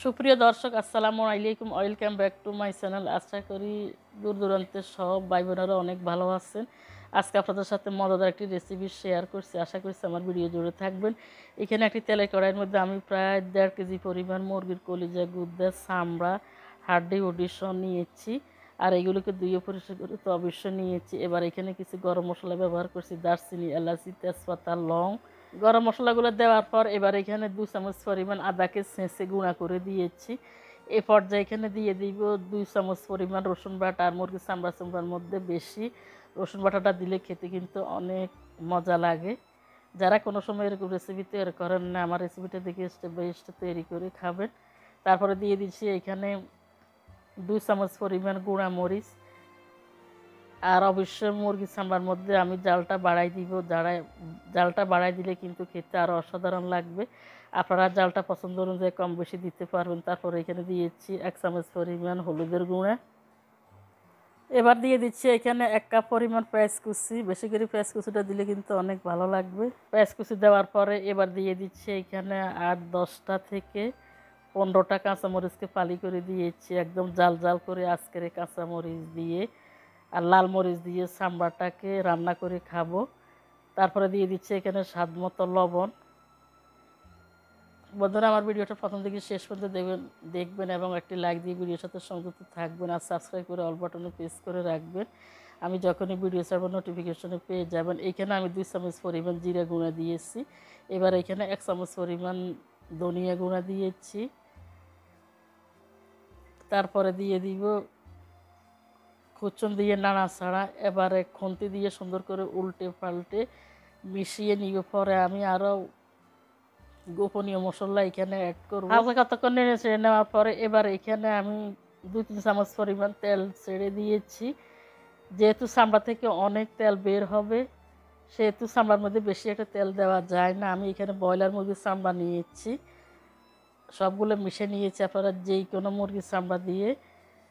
সুপ্রিয় দর্শক, আসসালামু আলাইকুম। Welcome back to my channel. আশা করি দূর দূরান্তের সব ভাই বোনেরা অনেক ভালো আছেন। আজকে আপনাদের সাথে মজাদার একটি রেসিপি শেয়ার করছি। আশা করছি আমার ভিডিও জুড়ে থাকবেন। এখানে একটি তেলের কড়াইয়ের মধ্যে আমি প্রায় 1.5 কেজি পরিমাণ মুরগির কলিজা, গুদ্দা, চামড়া, হাড্ডি সহ নিয়েছি। আর এগুলোকে ধুয়ে পরিষ্কার করে তো অবশ্যই নিয়েছি। এবার এখানে কিছু গরম মশলা ব্যবহার করছি, দারচিনি, এলাচি, তেজপাতা, লং। গরম মশলাগুলো দেওয়ার পর এবার এখানে 2 চামচ পরিমাণ আদাকে ছেঁচে গুঁড়া করে দিয়েছি। এ পর্যায়ে এখানে দিয়ে দিব 2 চামচ পরিমাণ রসুন বাটা। আর মুরগির চামড়ার মধ্যে বেশি রসুন বাটাটা দিলে খেতে কিন্তু অনেক মজা লাগে। যারা কোনো সময় এরকম রেসিপি তৈরি করেন না, আমার রেসিপিটা দেখে স্টেপ বাই স্টেপ তৈরি করে খাবেন। তারপরে দিয়ে দিচ্ছি এখানে 2 চামচ পরিমাণ গুঁড়া মরিচ। আর অবশ্যই মুরগির চামড়ার মধ্যে আমি জালটা বাড়াই দিব। জালটা বাড়াই দিলে কিন্তু খেতে আরও অসাধারণ লাগবে। আপনারা জালটা পছন্দ অনুযায়ী কম বেশি দিতে পারবেন। তারপরে এখানে দিয়েছি 1 চামচ পরিমাণ হলুদের গুঁড়া। এবার দিয়ে দিচ্ছি এখানে 1 কাপ পরিমাণ পেঁয়াজ কুচি। বেশি করে পেঁয়াজ কুচিটা দিলে কিন্তু অনেক ভালো লাগবে। পেঁয়াজ কুচি দেওয়ার পরে এবার দিয়ে দিচ্ছি এখানে 8-10টা থেকে 15টা কাঁচামরিচকে ফালি করে দিয়েছি। একদম জাল জাল করে আজকের এই কাঁচামরিচ দিয়ে আর লাল মরিচ দিয়ে চামড়াটাকে রান্না করে খাবো। তারপরে দিয়ে দিচ্ছি এখানে স্বাদ মতো লবণ। বন্ধুরা, আমার ভিডিওটা প্রথম থেকে শেষ পর্যন্ত দেখবেন এবং একটি লাইক দিয়ে ভিডিওর সাথে সংযুক্ত থাকবেন। আর সাবস্ক্রাইব করে অল বাটনে প্রেস করে রাখবেন। আমি যখনই ভিডিও ছাড়বো নোটিফিকেশনে পেয়ে যাবেন। এইখানে আমি 2 চামচ পরিমাণ জিরা গুঁড়া দিয়েছি। এবার এখানে 1 চামচ পরিমাণ ধনিয়া গুঁড়া দিয়েছি। তারপরে দিয়ে দিব কুচন দিয়ে নাড়াচাড়া। এবারে খুন্তি দিয়ে সুন্দর করে উল্টে পাল্টে মিশিয়ে নিব। পরে আমি আরও গোপনীয় মশলা এখানে অ্যাড করব। কতক্ষণ নেড়ে ছেড়ে নেওয়ার পরে এবার এখানে আমি 2-3 চামচ পরিমাণ তেল ছেড়ে দিয়েছি। যেহেতু চামড়া থেকে অনেক তেল বের হবে, সেহেতু চামড়ার মধ্যে বেশি একটা তেল দেওয়া যায় না। আমি এখানে ব্রয়লার মুরগির চামড়া নিয়েছি, সবগুলো মিশে নিয়েছি। আপনারা যেই কোনো মুরগির চামড়া দিয়ে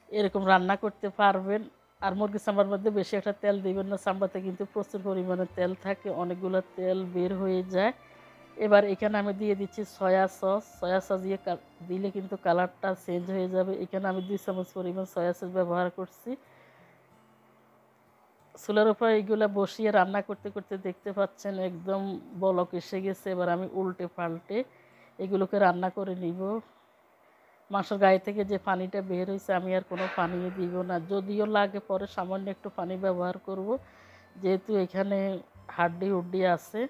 এরকম রান্না করতে পারবেন। আর মুরগির চামড়ার মধ্যে বেশি একটা তেল দিবেন না, চামড়াতে কিন্তু প্রচুর পরিমাণে তেল থাকে, অনেকগুলো তেল বের হয়ে যায়। এবার এখানে আমি দিয়ে দিচ্ছি সয়া সস দিয়ে দিলে কিন্তু কালারটা চেঞ্জ হয়ে যাবে। এখানে আমি 2 চামচ পরিমাণ সয়া সস ব্যবহার করছি। চুলার উপর এইগুলো বসিয়ে রান্না করতে করতে দেখতে পাচ্ছেন একদম বলক এসে গেছে। এবার আমি উল্টে পাল্টে এগুলোকে রান্না করে নিব। মাংসের গায়ে থেকে যে পানিটা বের হয়েছে আমি আর কোনো পানি দিব না, যদিও লাগে পরে সামান্য একটু পানি ব্যবহার করব, যেহেতু এখানে হাড্ডি আছে।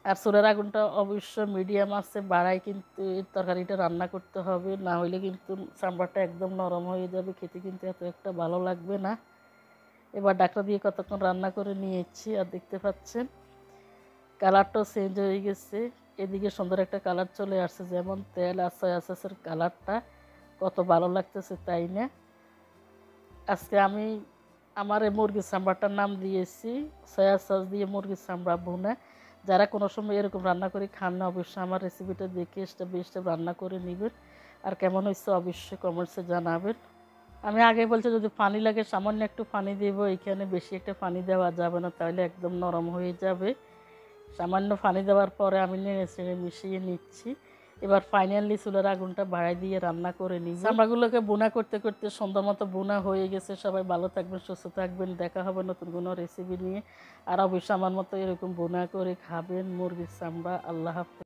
আর চুলার আগুনটা অবশ্য মিডিয়াম আছে বাড়াই কিন্তু এই তরকারিটা রান্না করতে হবে, না হলে কিন্তু চামড়াটা একদম নরম হয়ে যাবে, খেতে কিন্তু এত একটা ভালো লাগবে না। এবার ডাকটা দিয়ে কতক্ষণ রান্না করে নিয়েছি আর দেখতে পাচ্ছেন কালারটাও চেঞ্জ হয়ে গেছে। এদিকে সুন্দর একটা কালার চলে আসছে, যেমন তেল আর সয়া সসের কালারটা কত ভালো লাগতেছে, তাই না? আজকে আমি আমার এই মুরগির চামড়াটার নাম দিয়েছি সয়া সস দিয়ে মুরগির চামড়া ভুনা। যারা কোনো সময় এরকম রান্না করে খান না, অবশ্যই আমার রেসিপিটা দেখে স্টেপ বাই স্টেপ রান্না করে নেবেন। আর কেমন হয়েছে অবশ্যই কমেন্টসে জানাবেন। আমি আগে বলছি যদি পানি লাগে সামান্য একটু পানি দেবো, এখানে বেশি একটা পানি দেওয়া যাবে না, তাহলে একদম নরম হয়ে যাবে। সামান্য পানি দেওয়ার পরে আমি নেড়ে চেড়ে মিশিয়ে নিচ্ছি। এবার ফাইনালি চুলার আগুনটা বাড়াই দিয়ে রান্না করে নিব। চামড়াগুলোকে বোনা করতে করতে সুন্দর মতো বোনা হয়ে গেছে। সবাই ভালো থাকবেন, সুস্থ থাকবেন। দেখা হবে নতুন কোনো রেসিপি নিয়ে। আর অবশ্যই আমার মতো এরকম বোনা করে খাবেন মুরগির চামড়া। আল্লাহ হাফেজ।